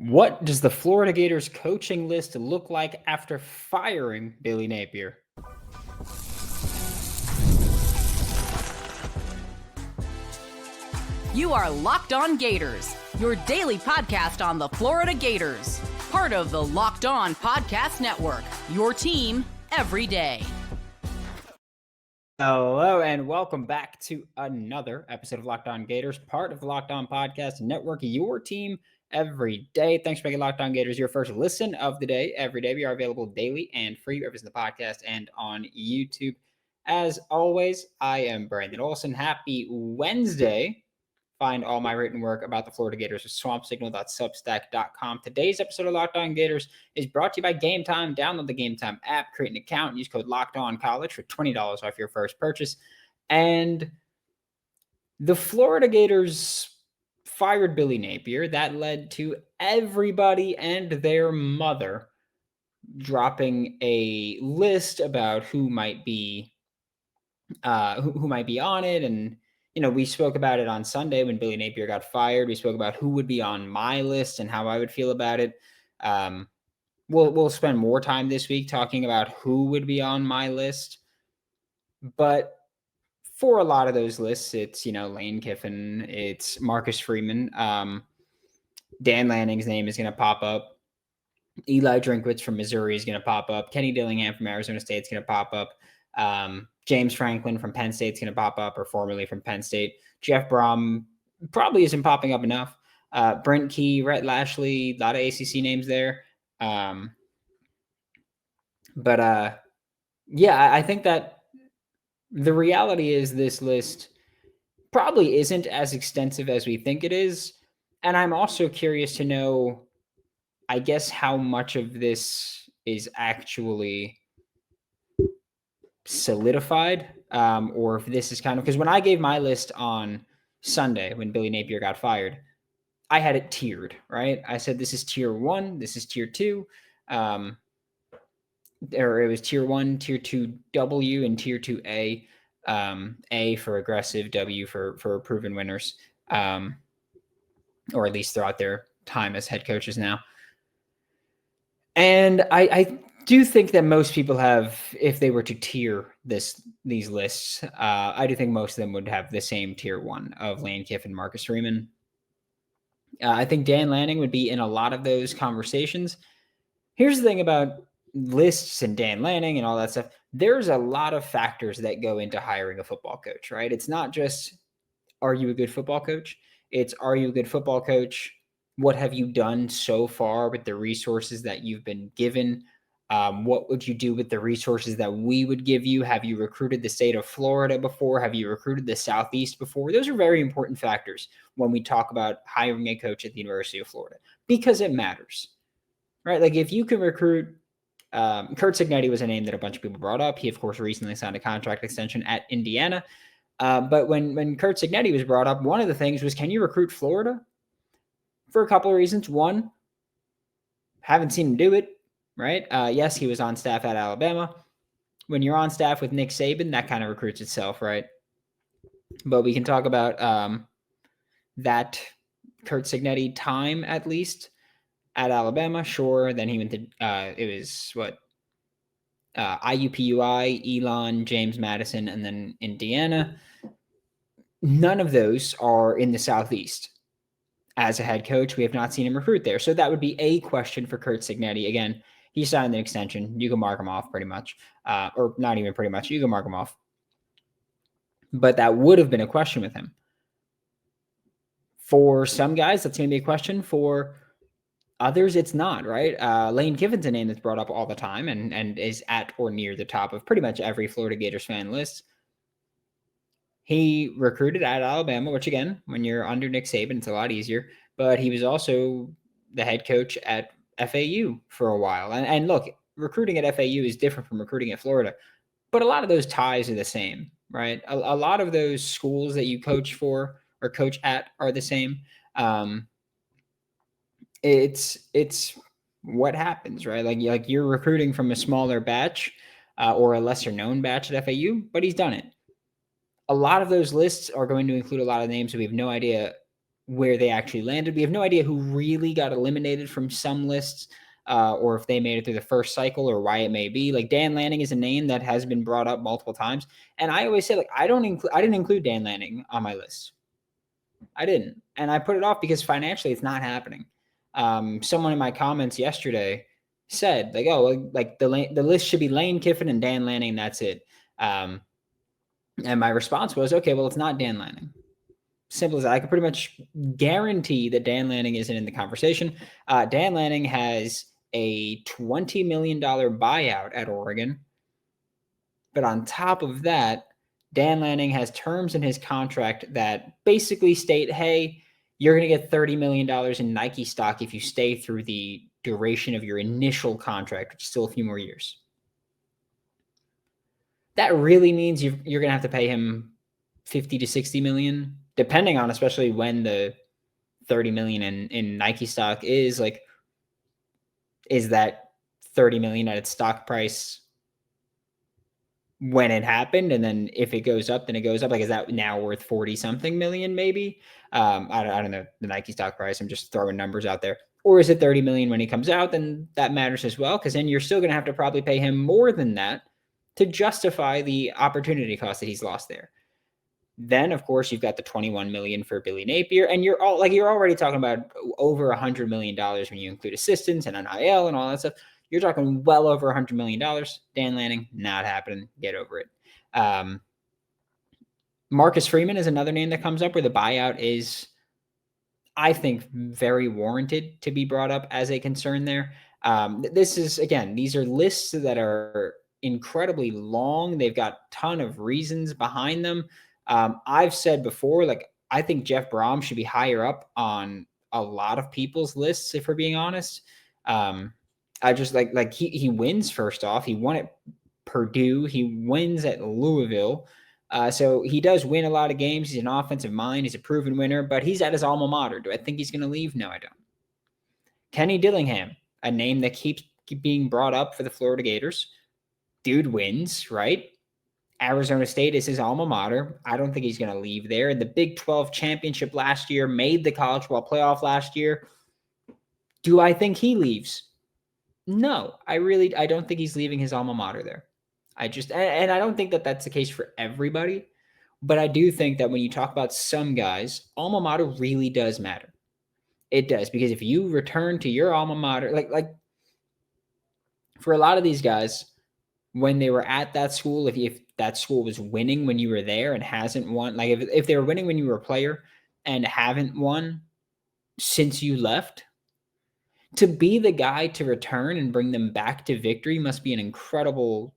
What does the Florida Gators coaching list look like after firing Billy Napier? You are Locked On Gators, your daily podcast on the Florida Gators. Part of the Locked On Podcast Network, your team every day. Hello and welcome back to another episode of Locked On Gators, part of the Locked On Podcast Network, your team every day. Thanks for making Locked On Gators your first listen of the day every day. We are available daily and free wherever in the podcast and on YouTube. As always, I am Brandon Olsen. Happy Wednesday. Find all my written work about the Florida Gators at swampsignal.substack.com. Today's episode of Locked On Gators is brought to you by Game Time. Download the Game Time app, create an account, use code LOCKEDONCollege for $20 off your first purchase. And the Florida Gators fired Billy Napier. That led to everybody and their mother dropping a list about who might be who might be on it. And we spoke about it on Sunday when Billy Napier got fired. We spoke about who would be on my list and how I would feel about it. We'll spend more time this week talking about who would be on my list. But for a lot of those lists, it's, Lane Kiffin, it's Marcus Freeman. Dan Lanning's name is going to pop up. Eli Drinkwitz from Missouri is going to pop up. Kenny Dillingham from Arizona State is going to pop up. James Franklin from Penn State is going to pop up, or formerly from Penn State. Jeff Brom probably isn't popping up enough. Brent Key, Rhett Lashley, a lot of ACC names there. I think that the reality is this list probably isn't as extensive as we think it is. And I'm also curious to know, I guess, how much of this is actually solidified, or if this is kind of, because when I gave my list on Sunday, when Billy Napier got fired, I had it tiered, right? I said, this is tier 1, this is tier 2, or it was tier 1, tier 2 W, and tier 2 A. A for aggressive, W for proven winners, or at least throughout their time as head coaches now. And I do think that most people have, if they were to tier these lists, I do think most of them would have the same tier 1 of Lane Kiffin, Marcus Freeman. I think Dan Lanning would be in a lot of those conversations. Here's the thing about lists and Dan Lanning and all that stuff. There's a lot of factors that go into hiring a football coach, right? It's not just, are you a good football coach? It's, are you a good football coach? What have you done so far with the resources that you've been given? What would you do with the resources that we would give you? Have you recruited the state of Florida before? Have you recruited the Southeast before? Those are very important factors when we talk about hiring a coach at the University of Florida, because it matters, right? Like, if you can recruit, Curt Cignetti was a name that a bunch of people brought up. He, of course, recently signed a contract extension at Indiana. But when Curt Cignetti was brought up, one of the things was, can you recruit Florida? For a couple of reasons. One, haven't seen him do it, right? Yes, he was on staff at Alabama. When you're on staff with Nick Saban, that kind of recruits itself, right? But we can talk about that Curt Cignetti time, at least, at Alabama. Sure, then he went to, IUPUI, Elon, James Madison, and then Indiana. None of those are in the Southeast. As a head coach, we have not seen him recruit there. So that would be a question for Curt Cignetti. Again, he signed an extension. You can mark him off pretty much. Or not even pretty much. You can mark him off. But that would have been a question with him. For some guys, that's going to be a question. For others, it's not, right? Lane Kiffin's a name that's brought up all the time and is at or near the top of pretty much every Florida Gators fan list. He recruited at Alabama, which, again, when you're under Nick Saban, it's a lot easier. But he was also the head coach at FAU for a while. And look, recruiting at FAU is different from recruiting at Florida. But a lot of those ties are the same, right? A lot of those schools that you coach for or coach at are the same. It's what happens, right? Like you're recruiting from a smaller batch or a lesser known batch at FAU, but he's done it. A lot of those lists are going to include a lot of names, so we have no idea where they actually landed. We have no idea who really got eliminated from some lists, or if they made it through the first cycle, or why it may be. Like Dan Lanning is a name that has been brought up multiple times, and I always say, like, I didn't include Dan Lanning on my list. I didn't, and I put it off because financially it's not happening. Someone in my comments yesterday said, like, oh, like the list should be Lane Kiffin and Dan Lanning, and that's it. And my response was, okay, well, it's not Dan Lanning. Simple as that. I can pretty much guarantee that Dan Lanning isn't in the conversation. Dan Lanning has a $20 million buyout at Oregon. But on top of that, Dan Lanning has terms in his contract that basically state, hey, you're going to get $30 million in Nike stock if you stay through the duration of your initial contract, which is still a few more years. That really means you're going to have to pay him 50 to 60 million, depending on especially when the 30 million in Nike stock is. Like, is that 30 million at its stock price when it happened? And then if it goes up, then it goes up. Like, is that now worth 40 something million maybe? I don't know the Nike stock price. I'm just throwing numbers out there. Or is it 30 million when he comes out? Then that matters as well, because then you're still going to have to probably pay him more than that to justify the opportunity cost that he's lost there. Then, of course, you've got the 21 million for Billy Napier, and you're already talking about over $100 million when you include assistants and NIL and all that stuff. You're talking well over $100 million. Dan Lanning, not happening. Get over it. Marcus Freeman is another name that comes up where the buyout is, I think, very warranted to be brought up as a concern there. This is, again, these are lists that are incredibly long. They've got a ton of reasons behind them. I've said before, like, I think Jeff Brom should be higher up on a lot of people's lists, if we're being honest. I just like he wins. First off, he won at Purdue. He wins at Louisville. So he does win a lot of games. He's an offensive mind. He's a proven winner, but he's at his alma mater. Do I think he's going to leave? No, I don't. Kenny Dillingham, a name that keeps being brought up for the Florida Gators. Dude wins, right? Arizona State is his alma mater. I don't think he's going to leave there. The Big 12 championship last year, made the college football playoff last year. Do I think he leaves? No, I don't think he's leaving his alma mater there. And I don't think that that's the case for everybody, but I do think that when you talk about some guys, alma mater really does matter. It does, because if you return to your alma mater, like for a lot of these guys, when they were at that school, if that school was winning when you were there and hasn't won, like if they were winning when you were a player and haven't won since you left, to be the guy to return and bring them back to victory must be an incredible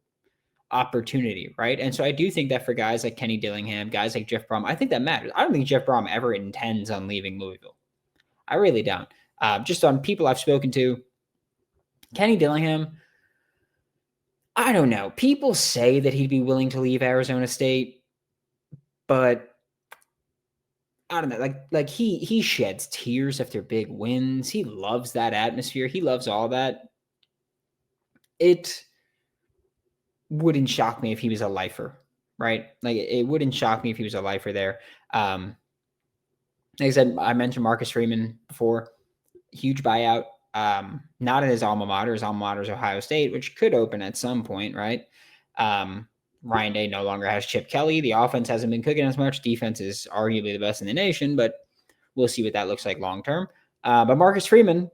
opportunity, right? And so I do think that for guys like Kenny Dillingham, guys like Jeff Brom, I think that matters. I don't think Jeff Brom ever intends on leaving Louisville. I really don't. Just on people I've spoken to, Kenny Dillingham, I don't know. People say that he'd be willing to leave Arizona State, but I don't know. Like he sheds tears after big wins. He loves that atmosphere. He loves all that. It wouldn't shock me if he was a lifer, right? Like, it wouldn't shock me if he was a lifer there. Like I said, I mentioned Marcus Freeman before. Huge buyout. Not in his alma mater. His alma mater is Ohio State, which could open at some point, right? Ryan Day no longer has Chip Kelly. The offense hasn't been cooking as much. Defense is arguably the best in the nation, but we'll see what that looks like long term. But Marcus Freeman,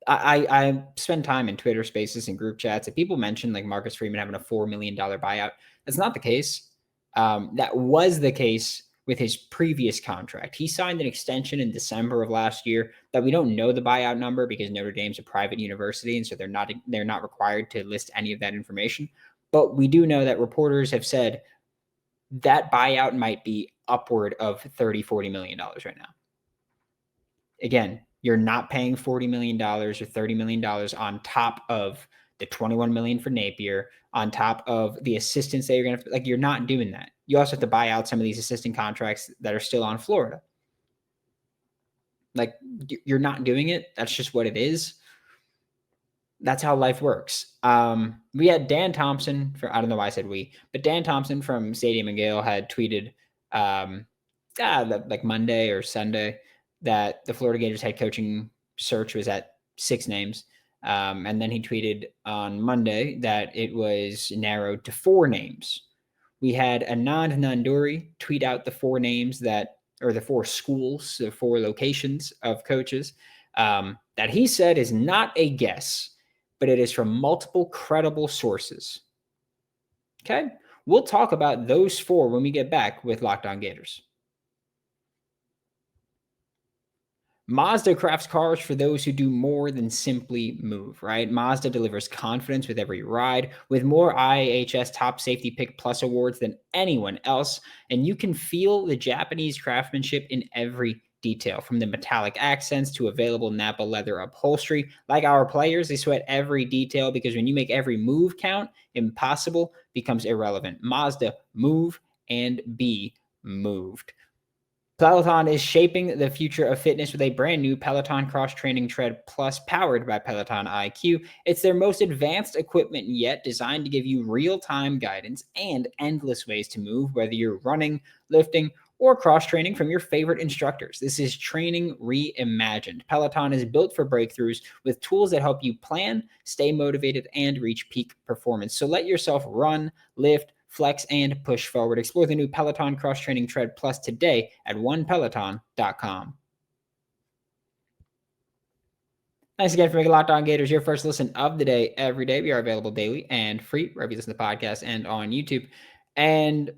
I spend time in Twitter spaces and group chats, and people mention like Marcus Freeman having a $4 million buyout. That's not the case. That was the case with his previous contract. He signed an extension in December of last year that we don't know the buyout number because Notre Dame's a private university, and so they're not required to list any of that information. But we do know that reporters have said that buyout might be upward of $30-40 million right now. Again, you're not paying $40 million or $30 million on top of the $21 million for Napier, on top of the assistants that you're going to, like, you're not doing that. You also have to buy out some of these assistant contracts that are still on Florida. Like, you're not doing it. That's just what it is. That's how life works. We had Dan Thompson I don't know why I said we, but Dan Thompson from Stadium and Gale had tweeted like Monday or Sunday, that the Florida Gators head coaching search was at 6 names. And then he tweeted on Monday that it was narrowed to 4 names. We had Anand Nanduri tweet out the 4 names or the 4 schools, the 4 locations of coaches that he said is not a guess, but it is from multiple credible sources. Okay. We'll talk about those 4 when we get back with Locked On Gators. Mazda crafts cars for those who do more than simply move, right? Mazda delivers confidence with every ride, with more IHS Top Safety Pick Plus awards than anyone else. And you can feel the Japanese craftsmanship in every detail, from the metallic accents to available Napa leather upholstery. Like our players, they sweat every detail, because when you make every move count, impossible becomes irrelevant. Mazda, move and be moved. Peloton is shaping the future of fitness with a brand new Peloton Cross Training Tread Plus powered by Peloton IQ. It's their most advanced equipment yet, designed to give you real-time guidance and endless ways to move, whether you're running, lifting, or cross-training from your favorite instructors. This is training reimagined. Peloton is built for breakthroughs with tools that help you plan, stay motivated, and reach peak performance. So let yourself run, lift, flex, and push forward. Explore the new Peloton Cross Training Tread Plus today at onepeloton.com. Thanks again for making Locked On Gators your first listen of the day every day. We are available daily and free wherever you listen to the podcast and on YouTube. And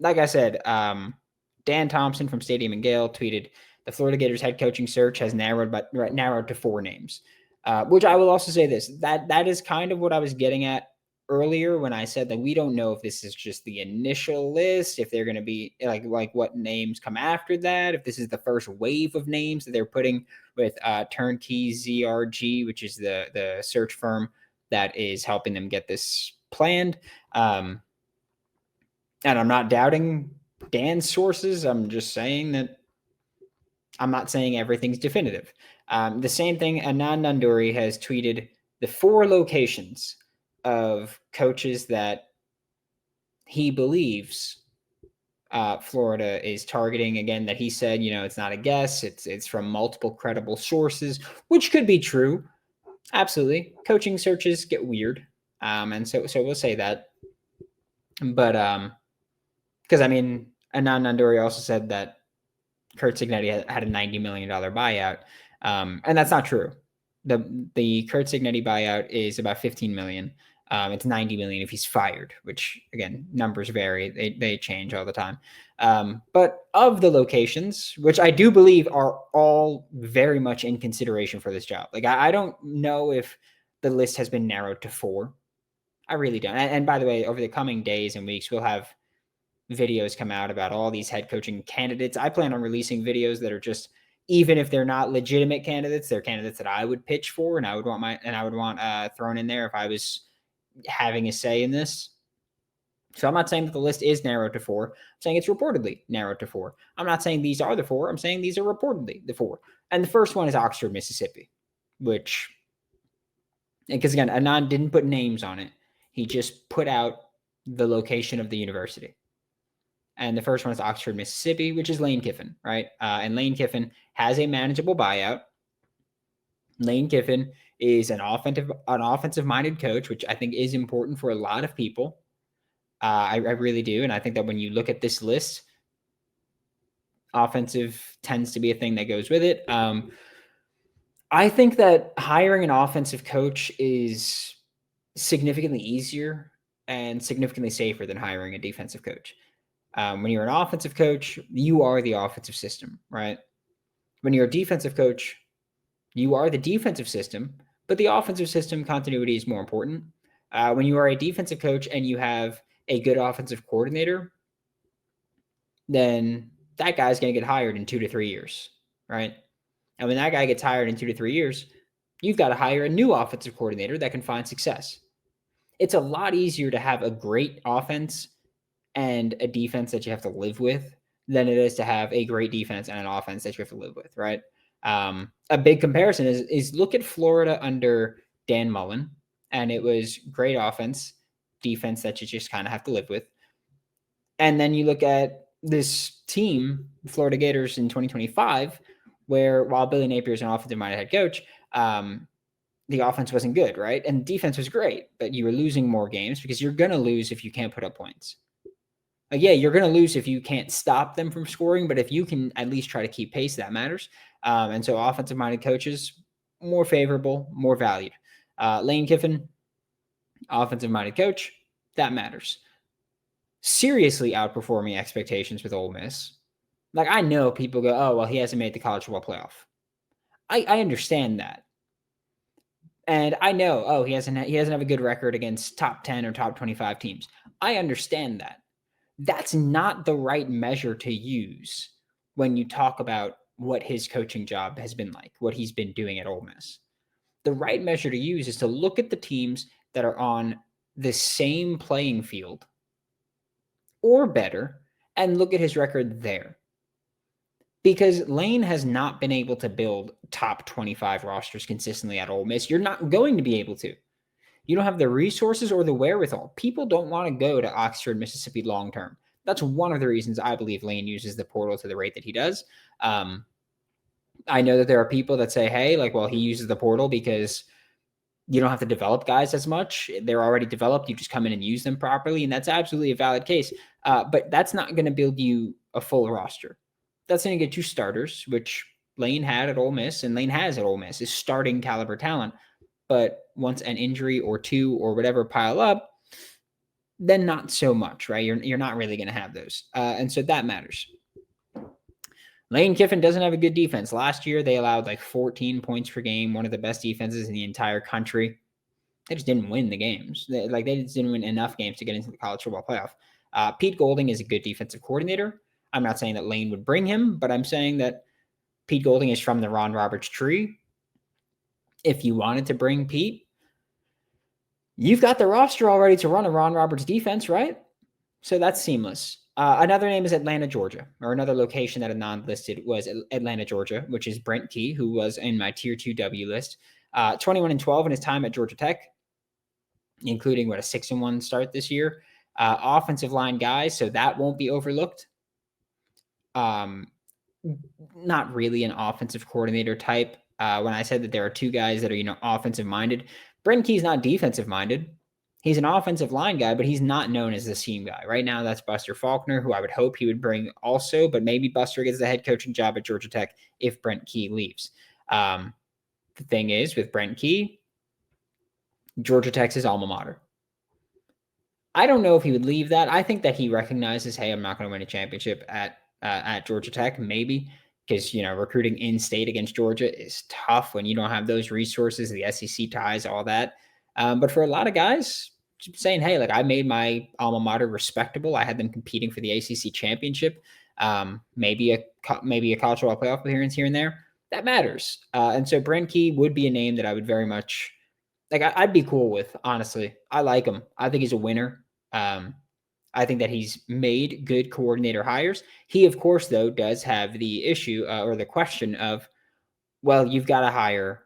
like I said, Dan Thompson from Stadium and Gale tweeted, the Florida Gators head coaching search has narrowed to 4 names, which I will also say this, that is kind of what I was getting at earlier when I said that we don't know if this is just the initial list, if they're going to be like what names come after that, if this is the first wave of names that they're putting with Turnkey ZRG, which is the search firm that is helping them get this planned. And I'm not doubting Dan's sources. I'm just saying that I'm not saying everything's definitive. The same thing, Anand Nanduri has tweeted the 4 locations of coaches that he believes Florida is targeting. Again, that he said, it's not a guess. It's from multiple credible sources, which could be true. Absolutely. Coaching searches get weird. And so we'll say that. But because Anand Nanduri also said that Curt Cignetti had a $90 million buyout. And that's not true. The Curt Cignetti buyout is about $15 million. It's $90 million if he's fired, which again, numbers vary. They change all the time. But of the locations, which I do believe are all very much in consideration for this job. Like I don't know if the list has been narrowed to 4. I really don't. And by the way, over the coming days and weeks, we'll have videos come out about all these head coaching candidates. I plan on releasing videos that are just, even if they're not legitimate candidates, they're candidates that I would pitch for, and I would want thrown in there if I was having a say in this. So I'm not saying that the list is narrowed to 4. I'm saying it's reportedly narrowed to 4. I'm not saying these are the 4. I'm saying these are reportedly the 4. And the first one is Oxford, Mississippi, which, because again, Anand didn't put names on it. He just put out the location of the university. And the first one is Oxford, Mississippi, which is Lane Kiffin, right? And Lane Kiffin has a manageable buyout. Lane Kiffin is an offensive-minded coach, which I think is important for a lot of people. I really do. And I think that when you look at this list, offensive tends to be a thing that goes with it. I think that hiring an offensive coach is significantly easier and significantly safer than hiring a defensive coach. When you're an offensive coach, you are the offensive system, right? When you're a defensive coach, you are the defensive system, but the offensive system continuity is more important. When you are a defensive coach and you have a good offensive coordinator, then that guy's going to get hired in 2 to 3 years, right? And when that guy gets hired in 2 to 3 years, you've got to hire a new offensive coordinator that can find success. It's a lot easier to have a great offense and a defense that you have to live with than it is to have a great defense and an offense that you have to live with, right? A big comparison is look at Florida under Dan Mullen, and it was great offense, defense that you just kind of have to live with. And then you look at this team, Florida Gators in 2025, where while Billy Napier is an offensive-minded head coach, the offense wasn't good, right? And defense was great, but you were losing more games because you're going to lose if you can't put up points. Like, yeah, you're going to lose if you can't stop them from scoring, but if you can at least try to keep pace, that matters. And so offensive-minded coaches, more favorable, more valued. Lane Kiffin, offensive-minded coach, that matters. Seriously outperforming expectations with Ole Miss. Like, I know people go, oh, well, he hasn't made the college football playoff. I understand that. And I know, oh, he doesn't have a good record against top 10 or top 25 teams. I understand that. That's not the right measure to use when you talk about what his coaching job has been like, what he's been doing at Ole Miss. The right measure to use is to look at the teams that are on the same playing field or better and look at his record there. Because Lane has not been able to build top 25 rosters consistently at Ole Miss. You're not going to be able to. You don't have the resources or the wherewithal. People don't want to go to Oxford, Mississippi long term. That's one of the reasons I believe Lane uses the portal to the rate that he does. I know that there are people that say, hey, like, well, he uses the portal because you don't have to develop guys as much. They're already developed. You just come in and use them properly. And that's absolutely a valid case. But that's not going to build you a full roster. That's going to get you starters, which Lane had at Ole Miss and Lane has at Ole Miss, is starting caliber talent. But once an injury or two or whatever pile up, then not so much, right? You're not really going to have those. And so that matters. Lane Kiffin doesn't have a good defense. Last year, they allowed like 14 points per game, one of the best defenses in the entire country. They just didn't win the games. They just didn't win enough games to get into the college football playoff. Pete Golding is a good defensive coordinator. I'm not saying that Lane would bring him, but I'm saying that Pete Golding is from the Ron Roberts tree. If you wanted to bring Pete, you've got the roster already to run a Ron Roberts defense, right? So that's seamless. Another name is Atlanta, Georgia, or another location that a non-listed was Atlanta, Georgia, which is Brent Key, who was in my Tier 2 W list. 21-12 in his time at Georgia Tech, including, a 6-1 start this year. Offensive line guys, so that won't be overlooked. Not really an offensive coordinator type. When I said that there are two guys that are, offensive-minded, Brent Key's not defensive-minded. He's an offensive line guy, but he's not known as the scheme guy. Right now, that's Buster Faulkner, who I would hope he would bring also, but maybe Buster gets the head coaching job at Georgia Tech if Brent Key leaves. The thing is, with Brent Key, Georgia Tech's his alma mater. I don't know if he would leave that. I think that he recognizes, hey, I'm not going to win a championship at Georgia Tech, maybe, because, recruiting in-state against Georgia is tough when you don't have those resources, the SEC ties, all that. But for a lot of guys, saying, hey, like, I made my alma mater respectable. I had them competing for the ACC championship, maybe a college football playoff appearance here and there. That matters. And so Brent Key would be a name that I would very much, like, I'd be cool with, honestly. I like him. I think he's a winner. I think that he's made good coordinator hires. He, of course, though, does have the issue or the question of, well, you've got to hire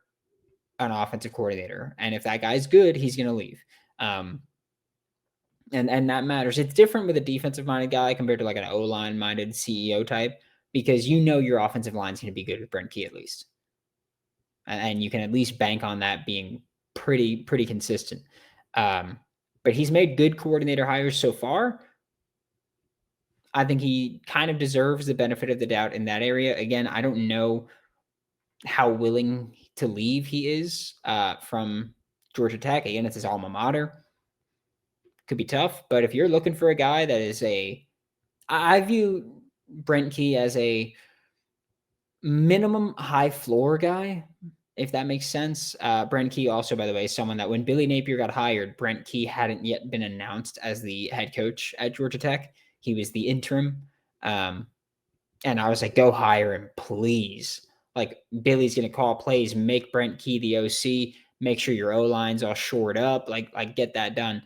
an offensive coordinator. And if that guy's good, he's going to leave. And that matters. It's different with a defensive-minded guy compared to like an O-line-minded CEO type, because your offensive line is going to be good with Brent Key at least. And you can at least bank on that being pretty consistent. But he's made good coordinator hires so far. I think he kind of deserves the benefit of the doubt in that area. Again, I don't know how willing to leave he is from Georgia Tech. Again, it's his alma mater. Could be tough, but if you're looking for a guy that is I view Brent Key as a minimum high floor guy, if that makes sense. Brent Key also, by the way, is someone that when Billy Napier got hired, Brent Key hadn't yet been announced as the head coach at Georgia Tech. He was the interim. And I was like, go hire him, please. Like, Billy's going to call plays, make Brent Key the OC, make sure your O-line's all shored up, like get that done.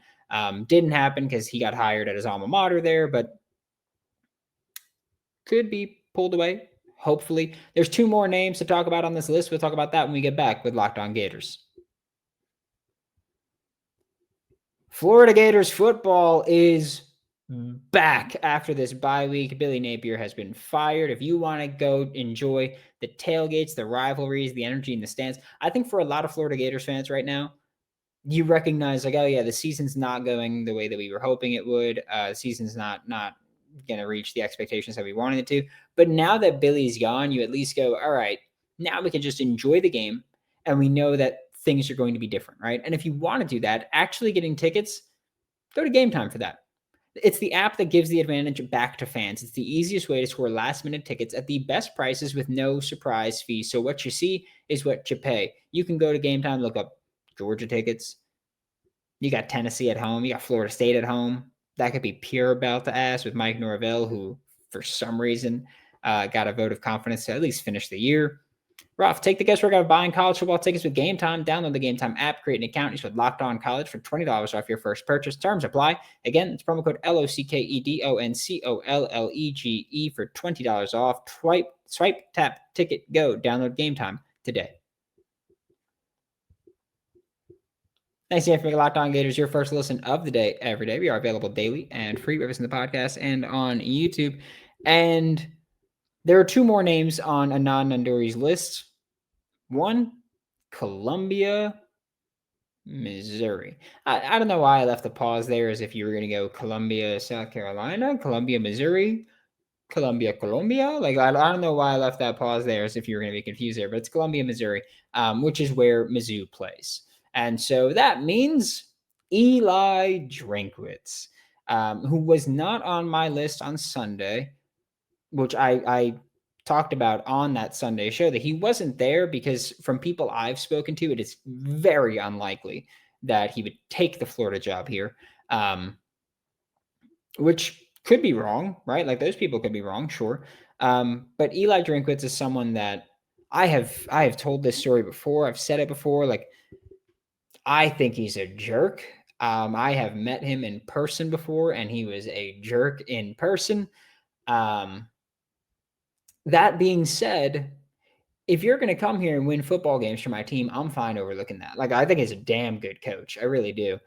Didn't happen because he got hired at his alma mater there, but could be pulled away, hopefully. There's two more names to talk about on this list. We'll talk about that when we get back with Locked On Gators. Florida Gators football is back after this bye week. Billy Napier has been fired. If you want to go enjoy the tailgates, the rivalries, the energy in the stands, I think for a lot of Florida Gators fans right now, you recognize like, oh yeah, the season's not going the way that we were hoping it would. The season's not going to reach the expectations that we wanted it to. But now that Billy's gone, you at least go, all right, now we can just enjoy the game, and we know that things are going to be different, right? And if you want to do that, actually getting tickets, go to Game Time for that. It's the app that gives the advantage back to fans. It's the easiest way to score last-minute tickets at the best prices with no surprise fees. So what you see is what you pay. You can go to Game Time, look up Georgia tickets. You got Tennessee at home. You got Florida State at home. That could be pure belt to ass with Mike Norvell, who for some reason got a vote of confidence to at least finish the year. Ruff, take the guesswork out of buying college football tickets with Game Time. Download the Game Time app, create an account, use code Locked On College for $20 off your first purchase. Terms apply. Again, it's promo code LOCKEDONCOLLEGE for $20 off. Swipe, tap, ticket, go. Download Game Time today. Thanks again for making Locked On Gators your first listen of the day every day. We are available daily and free wherever in the podcast and on YouTube. And there are two more names on Anand Nanduri's list. One, Columbia, Missouri. I don't know why I left the pause there as if you were going to go Columbia, South Carolina, Columbia, Missouri, Columbia. Like, I don't know why I left that pause there as if you were going to be confused there, but it's Columbia, Missouri, which is where Mizzou plays. And so that means Eli Drinkwitz, who was not on my list on Sunday, which I talked about on that Sunday show, that he wasn't there because from people I've spoken to, it is very unlikely that he would take the Florida job here, which could be wrong, right? Like those people could be wrong, sure. But Eli Drinkwitz is someone that I have told this story before. I've said it before. Like, I think he's a jerk. I have met him in person before, and he was a jerk in person. That being said, if you're going to come here and win football games for my team, I'm fine overlooking that. Like, I think he's a damn good coach. I really do.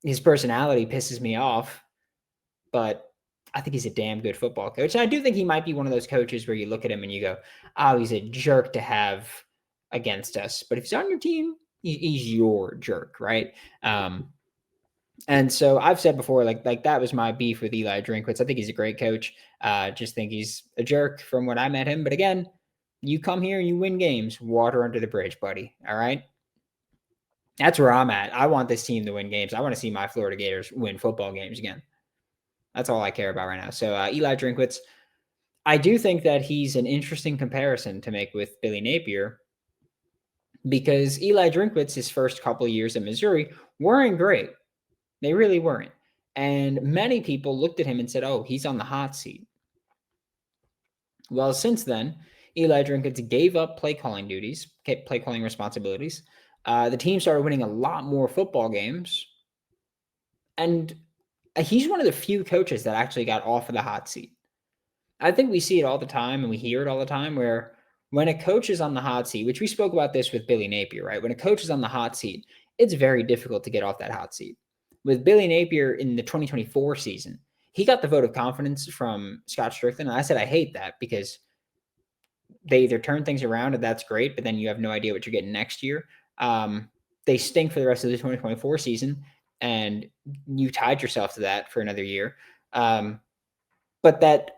His personality pisses me off, but I think he's a damn good football coach. And I do think he might be one of those coaches where you look at him and you go, oh, he's a jerk to have against us. But if he's on your team, he's your jerk, right? And so I've said before, like that was my beef with Eli Drinkwitz. I think he's a great coach. Just think he's a jerk from when I met him. But again, you come here and you win games, water under the bridge, buddy. All right. That's where I'm at. I want this team to win games. I want to see my Florida Gators win football games again. That's all I care about right now. So Eli Drinkwitz, I do think that he's an interesting comparison to make with Billy Napier, because Eli Drinkwitz, his first couple of years at Missouri, weren't great. They really weren't. And many people looked at him and said, oh, he's on the hot seat. Well, since then, Eli Drinkwitz gave up play calling responsibilities. The team started winning a lot more football games. And he's one of the few coaches that actually got off of the hot seat. I think we see it all the time and we hear it all the time where when a coach is on the hot seat, which we spoke about this with Billy Napier, right? When a coach is on the hot seat, it's very difficult to get off that hot seat. With Billy Napier in the 2024 season, he got the vote of confidence from Scott Strickland. And I said, I hate that because they either turn things around and that's great, but then you have no idea what you're getting next year. They stink for the rest of the 2024 season, and you tied yourself to that for another year. But that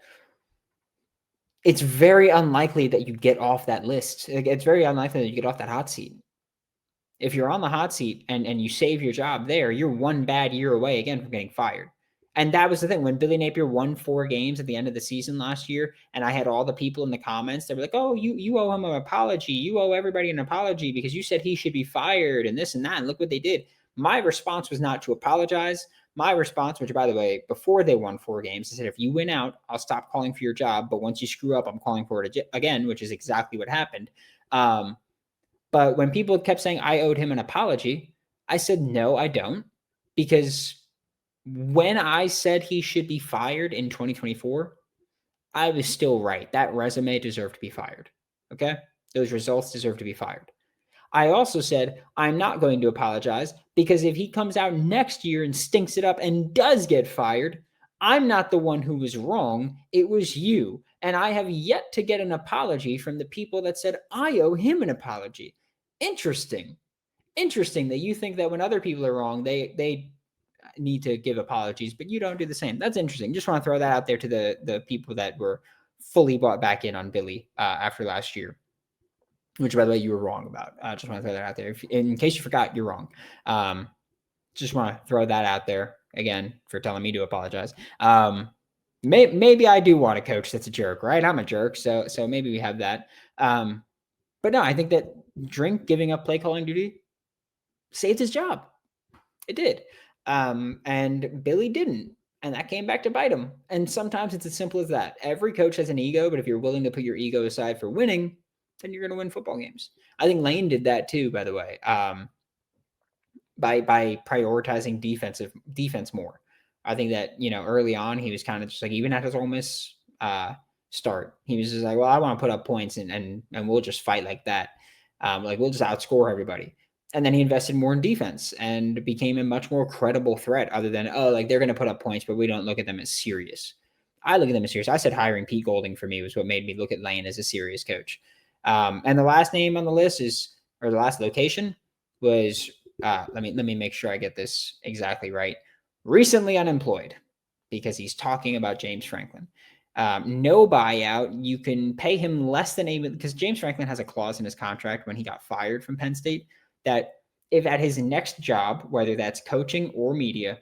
it's very unlikely that you get off that list. It's very unlikely that you get off that hot seat. If you're on the hot seat and you save your job there, you're one bad year away again from getting fired. And that was the thing. When Billy Napier won 4 games at the end of the season last year, and I had all the people in the comments that were like, oh, you owe him an apology. You owe everybody an apology because you said he should be fired and this and that. And look what they did. My response was not to apologize. My response, which, by the way, before they won 4 games, I said, if you win out, I'll stop calling for your job. But once you screw up, I'm calling for it again, which is exactly what happened. But when people kept saying I owed him an apology, I said, no, I don't. Because when I said he should be fired in 2024, I was still right. That resume deserved to be fired. Okay? Those results deserve to be fired. I also said, I'm not going to apologize because if he comes out next year and stinks it up and does get fired, I'm not the one who was wrong. It was you. And I have yet to get an apology from the people that said I owe him an apology. Interesting. Interesting that you think that when other people are wrong, they need to give apologies, but you don't do the same. That's interesting. Just want to throw that out there to the people that were fully bought back in on Billy after last year, which, by the way, you were wrong about. Just want to throw that out there. In case you forgot, you're wrong. Just want to throw that out there again for telling me to apologize. Maybe I do want a coach that's a jerk, right? I'm a jerk, so maybe we have that. But no, I think that Drink giving up play calling duty saved his job. It did. And Billy didn't. And that came back to bite him. And sometimes it's as simple as that. Every coach has an ego, but if you're willing to put your ego aside for winning, then you're going to win football games. I think Lane did that too, by the way, by prioritizing defense more. I think that, early on, he was kind of just like, even at his Ole Miss start, he was just like, well, I want to put up points and we'll just fight like that. We'll just outscore everybody. And then he invested more in defense and became a much more credible threat other than, they're going to put up points, but we don't look at them as serious. I look at them as serious. I said hiring Pete Golding for me was what made me look at Lane as a serious coach. And the last name on the list the last location was, let me make sure I get this exactly right. Recently unemployed, because he's talking about James Franklin. No buyout. You can pay him less than because James Franklin has a clause in his contract when he got fired from Penn State that if at his next job, whether that's coaching or media,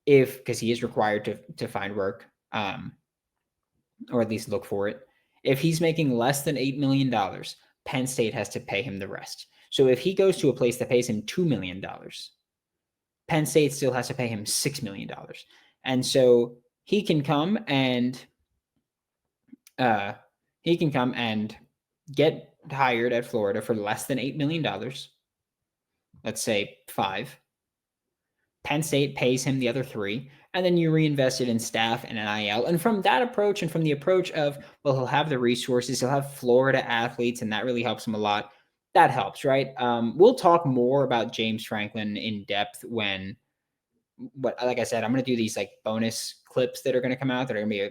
because he is required to find work, or at least look for it, if he's making less than $8 million, Penn State has to pay him the rest. So if he goes to a place that pays him $2 million, Penn State still has to pay him $6 million. And so he can come and get hired at Florida for less than $8 million. Let's say 5. Penn State pays him the other 3, and then you reinvest it in staff and NIL. And from that approach and from the approach of, well, he'll have the resources, he'll have Florida athletes, and that really helps him a lot. That helps, right? We'll talk more about James Franklin in depth like I said, I'm going to do these like bonus clips that are going to come out that are going to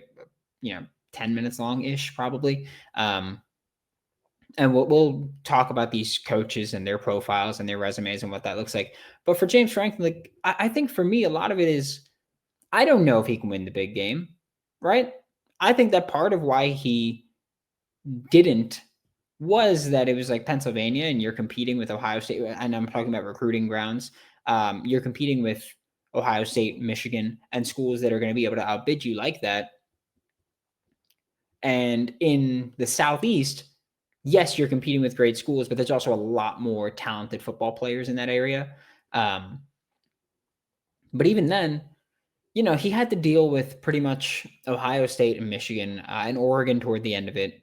be 10 minutes long-ish probably. And we'll talk about these coaches and their profiles and their resumes and what that looks like. But for James Franklin, I think for me, a lot of it is, I don't know if he can win the big game, right? I think that part of why he didn't was that it was like Pennsylvania and you're competing with Ohio State. And I'm talking about recruiting grounds. You're competing with Ohio State, Michigan, and schools that are going to be able to outbid you like that. And in the Southeast, yes, you're competing with great schools, but there's also a lot more talented football players in that area. But even then, he had to deal with pretty much Ohio State and Michigan and Oregon toward the end of it.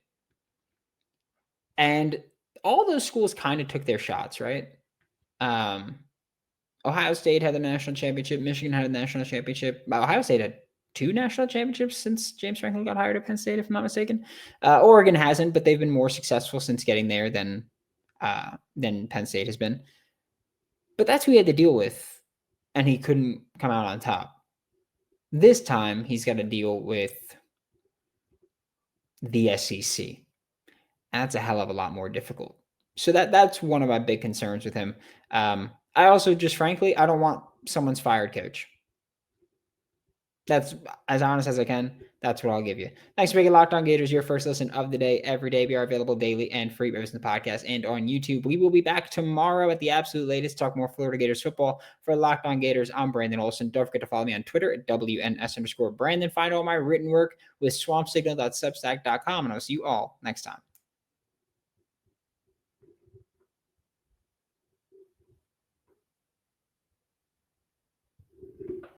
And all those schools kind of took their shots, right? Ohio State had the national championship. Michigan had a national championship. Ohio State had 2 national championships since James Franklin got hired at Penn State, if I'm not mistaken. Oregon hasn't, but they've been more successful since getting there than Penn State has been. But that's who he had to deal with, and he couldn't come out on top. This time, he's got to deal with the SEC. And that's a hell of a lot more difficult. So that's one of my big concerns with him. I also just, frankly, I don't want someone's fired coach. That's as honest as I can. That's what I'll give you. Thanks for making Locked On Gators your first listen of the day every day. We are available daily and free in the podcast and on YouTube. We will be back tomorrow at the absolute latest. Talk more Florida Gators football. For Locked On Gators, I'm Brandon Olsen. Don't forget to follow me on Twitter at WNS_Brandon. Find all my written work with swampsignal.substack.com, and I'll see you all next time.